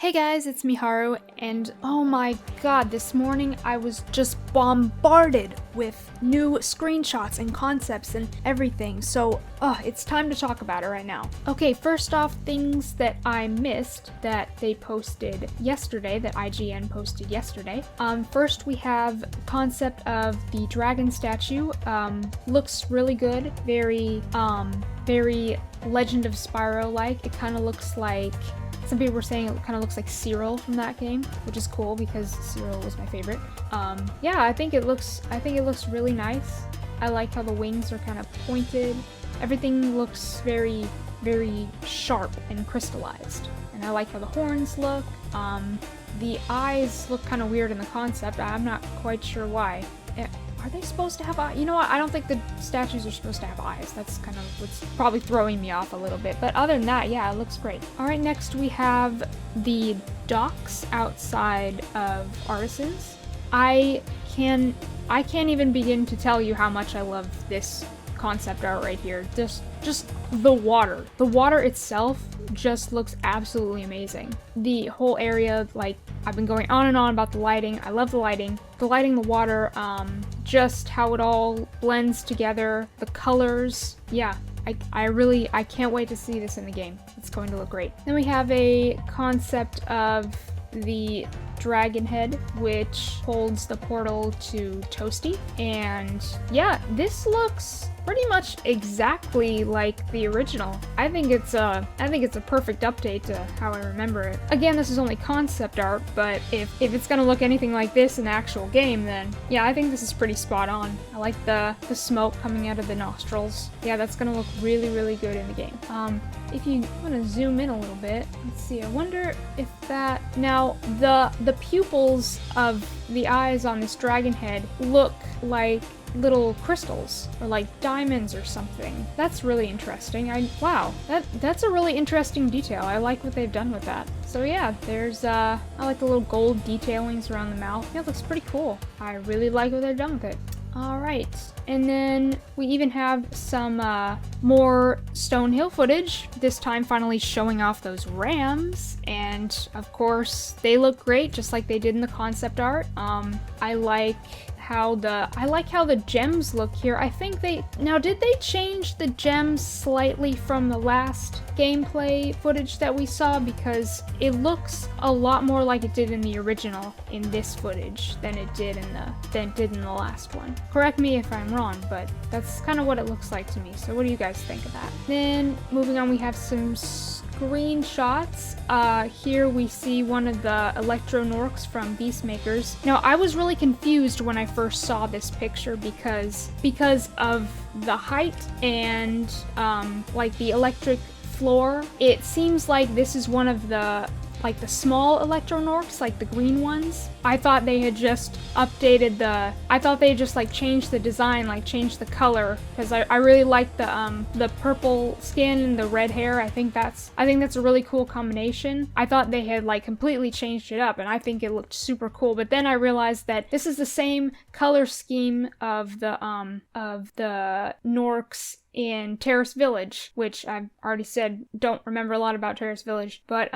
Hey guys, it's Miharu, and oh my god, this morning I was just bombarded with new screenshots and concepts and everything, so it's time to talk about it right now. Okay, first off, things that I missed that they posted yesterday, that IGN posted yesterday. First we have concept of the dragon statue. Looks really good, very Legend of Spyro-like. It kind of looks like, some people were saying it kind of looks like Cyril from that game, which is cool because Cyril was my favorite. Yeah, I think it looks really nice. I like how the wings are kind of pointed. Everything looks very, very sharp and crystallized. And I like how the horns look. The eyes look kind of weird in the concept. I'm not quite sure why. Are they supposed to have eyes? You know what? I don't think the statues are supposed to have eyes. That's kind of what's probably throwing me off a little bit. But other than that, yeah, it looks great. All right, next we have the docks outside of Artisans. I can't even begin to tell you how much I love this concept art right here. Just the water. The water itself just looks absolutely amazing. The whole area, like, I've been going on and on about the lighting. I love the lighting. The lighting, the water, just how it all blends together, the colors. Yeah, I can't wait to see this in the game. It's going to look great. Then we have a concept of the dragon head, which holds the portal to Toasty. And yeah, this looks pretty much exactly like the original. I think it's a perfect update to how I remember it. Again, this is only concept art, but if it's gonna look anything like this in the actual game, then yeah, I think this is pretty spot on. I like the smoke coming out of the nostrils. Yeah, that's gonna look really, really good in the game. If you want to zoom in a little bit, let's see, I wonder if that, now the pupils of the eyes on this dragon head look like little crystals or like diamonds or something. That's really interesting. Wow, that's a really interesting detail. I like what they've done with that. So yeah, there's I like the little gold detailings around the mouth. Yeah, it looks pretty cool. I really like what they've done with it. Alright, and then we even have some more Stonehill footage, this time finally showing off those rams, and of course they look great just like they did in the concept art. I like how the gems look here. I think did they change the gems slightly from the last gameplay footage that we saw, because it looks a lot more like it did in the original in this footage than it did in the last one. Correct me if I'm wrong, but that's kind of what it looks like to me. So what do you guys think of that? Then moving on, we have some screenshots. Here we see one of the Electro Norks from Beastmakers. Now, I was really confused when I first saw this picture because of the height and like the electric floor. It seems like this is one of the small Electro Norks, like the green ones. I thought they had just updated I thought they just like changed the design, like changed the color, because I really like the purple skin and the red hair. I think that's a really cool combination. I thought they had like completely changed it up, and I think it looked super cool. But then I realized that this is the same color scheme of the Norks in Terrace Village, which I've already said don't remember a lot about Terrace Village, but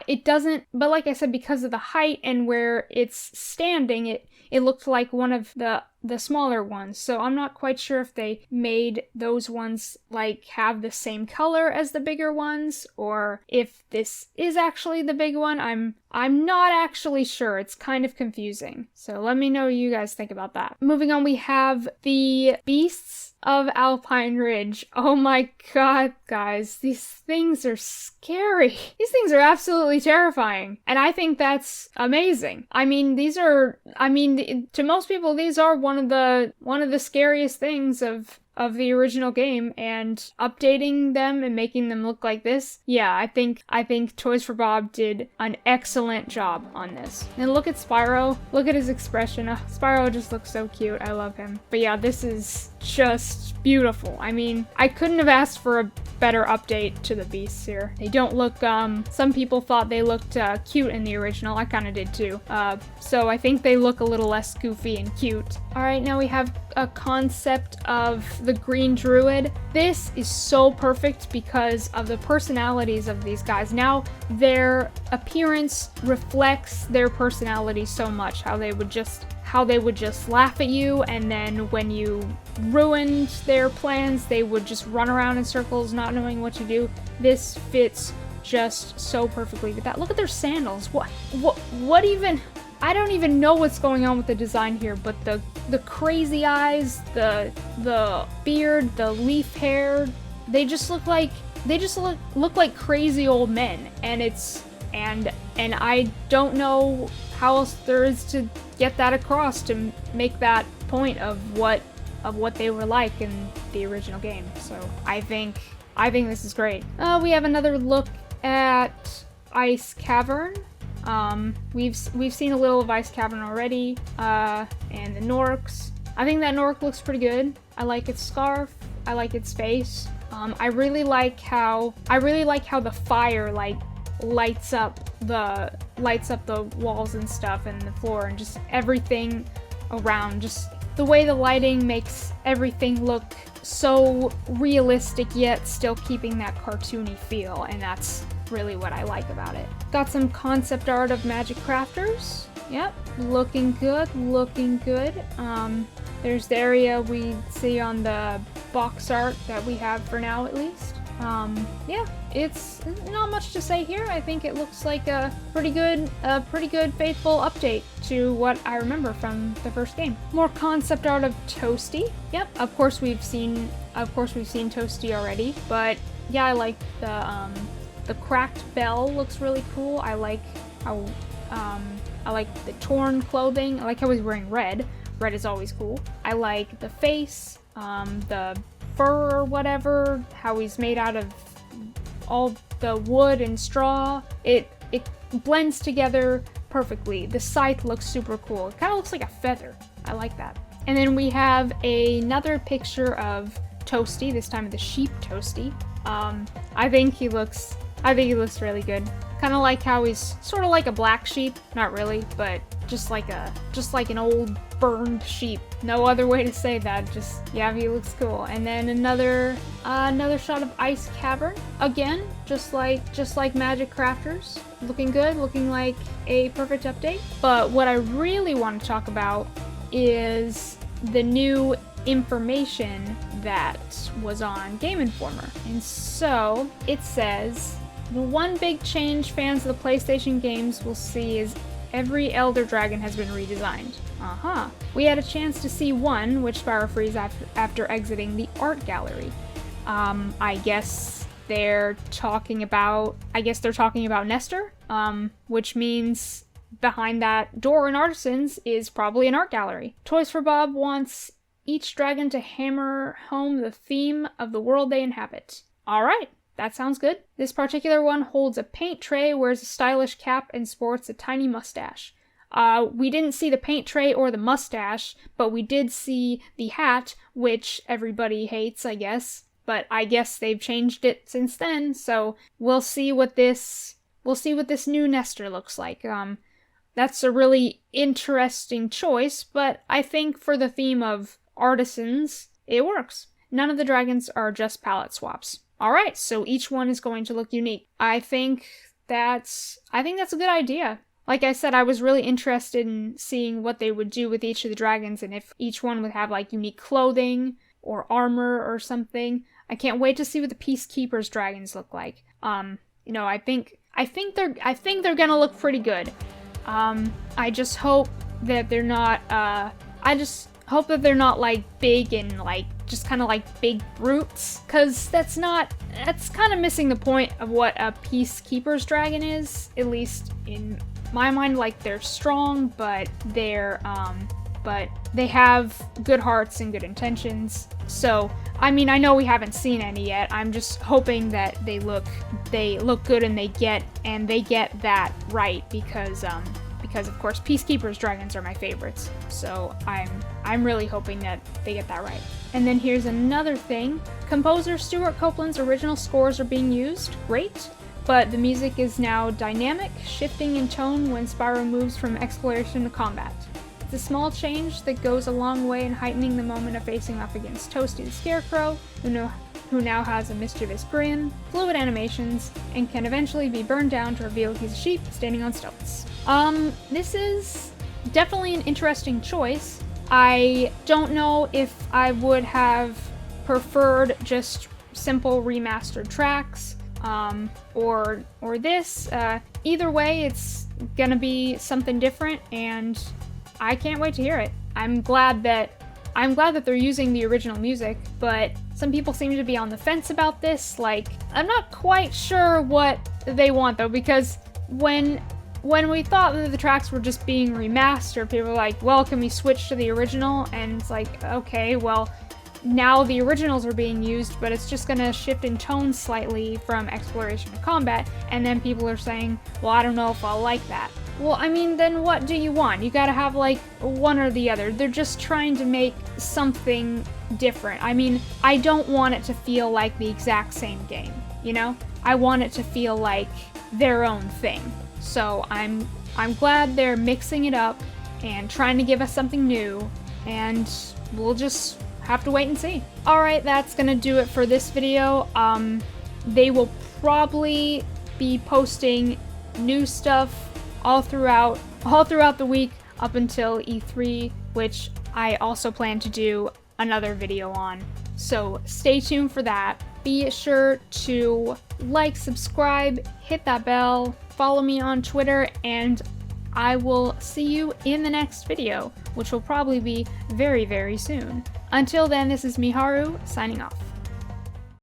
it doesn't, but like I said, because of the height and where it's standing, it looked like one of the smaller ones. So I'm not quite sure if they made those ones like have the same color as the bigger ones, or if this is actually the big one. I'm not actually sure. It's kind of confusing. So let me know what you guys think about that. Moving on, we have the beasts of Alpine Ridge. Oh my god, guys, these things are scary. These things are absolutely terrifying, and I think that's amazing. I mean, to most people, these are one of the scariest things of the original game, and updating them and making them look like this, yeah, I think Toys for Bob did an excellent job on this. And look at Spyro. Look at his expression. Spyro just looks so cute. I love him. But yeah, this is just beautiful. I mean, I couldn't have asked for a better update to the beasts here. They don't look, some people thought they looked cute in the original. I kind of did too. So I think they look a little less goofy and cute. All right, now we have a concept of the green druid. This is so perfect because of the personalities of these guys. Now their appearance reflects their personality so much, how they would just laugh at you, and then when you ruined their plans, they would just run around in circles not knowing what to do. This fits just so perfectly with that. Look at their sandals. What even? I don't even know what's going on with the design here, but the crazy eyes, the beard, the leaf hair, they just look like crazy old men, and I don't know how else there is to get that across to make that point of what they were like in the original game. So I think this is great. We have another look at Ice Cavern. We've seen a little of Ice Cavern already, and the Norks. I think that Nork looks pretty good. I like its scarf. I like its face. I really like how the fire lights up the walls and stuff and the floor and just everything around. Just the way the lighting makes everything look so realistic yet still keeping that cartoony feel, and that's really what I like about it. Got some concept art of magic crafters. Yep, looking good, looking good. There's the area we see on the box art that we have for now, at least. Yeah, it's not much to say here. I think it looks like a pretty good faithful update to what I remember from the first game. More concept art of Toasty. Yep, of course we've seen Toasty already, but yeah, I like the cracked bell looks really cool. I like how I like the torn clothing. I like how he's wearing red. Red is always cool. I like the face, the fur or whatever, how he's made out of all the wood and straw. It blends together perfectly. The scythe looks super cool. It kind of looks like a feather. I like that. And then we have another picture of Toasty, this time of the sheep Toasty. I think he looks really good. Kind of like how he's sort of like a black sheep. Not really, but just like an old burned sheep. No other way to say that. Just, yeah, he looks cool. And then another shot of Ice Cavern. Again, just like Magic Crafters. Looking good, looking like a perfect update. But what I really want to talk about is the new information that was on Game Informer. And so it says, the one big change fans of the PlayStation games will see is every Elder Dragon has been redesigned. We had a chance to see one, which Spyro frees after exiting the art gallery. I guess they're talking about Nestor, which means behind that door in Artisans is probably an art gallery. Toys for Bob wants each dragon to hammer home the theme of the world they inhabit. Alright, that sounds good. This particular one holds a paint tray, wears a stylish cap, and sports a tiny mustache. We didn't see the paint tray or the mustache, but we did see the hat, which everybody hates, I guess. But I guess they've changed it since then, so we'll see what this new Nestor looks like. That's a really interesting choice, but I think for the theme of Artisans, it works. None of the dragons are just palette swaps. Alright, so each one is going to look unique. I think that's a good idea. Like I said, I was really interested in seeing what they would do with each of the dragons and if each one would have like unique clothing or armor or something. I can't wait to see what the Peacekeepers dragons look like. I think they're gonna look pretty good. I just hope that they're not like big and like just kind of like big brutes, because that's kind of missing the point of what a Peacekeeper's dragon is, at least in my mind. Like, they're strong, but they have good hearts and good intentions. So, I mean, I know we haven't seen any yet. I'm just hoping that they look good and they get that right, because because of course Peacekeeper's dragons are my favorites. So I'm really hoping that they get that right. And then here's another thing. Composer Stuart Copeland's original scores are being used. Great. But the music is now dynamic, shifting in tone when Spyro moves from exploration to combat. It's a small change that goes a long way in heightening the moment of facing off against Toasty the Scarecrow, who now has a mischievous grin, fluid animations, and can eventually be burned down to reveal he's a sheep standing on stilts. This is definitely an interesting choice. I don't know if I would have preferred just simple remastered tracks, or this. Either way, it's gonna be something different, and I can't wait to hear it. I'm glad that they're using the original music, but some people seem to be on the fence about this. Like, I'm not quite sure what they want though, because when we thought that the tracks were just being remastered, people were like, well, can we switch to the original? And it's like, okay, well, now the originals are being used, but it's just gonna shift in tone slightly from exploration to combat, and then people are saying, well, I don't know if I'll like that. Well, I mean, then what do you want? You gotta have like one or the other. They're just trying to make something different. I mean, I don't want it to feel like the exact same game, you know? I want it to feel like their own thing. So I'm glad they're mixing it up and trying to give us something new, and we'll just have to wait and see. Alright, that's gonna do it for this video. They will probably be posting new stuff all throughout the week up until E3, which I also plan to do another video on. So stay tuned for that. Be sure to like, subscribe, hit that bell, follow me on Twitter, and I will see you in the next video, which will probably be very, very soon. Until then, this is Miharu, signing off.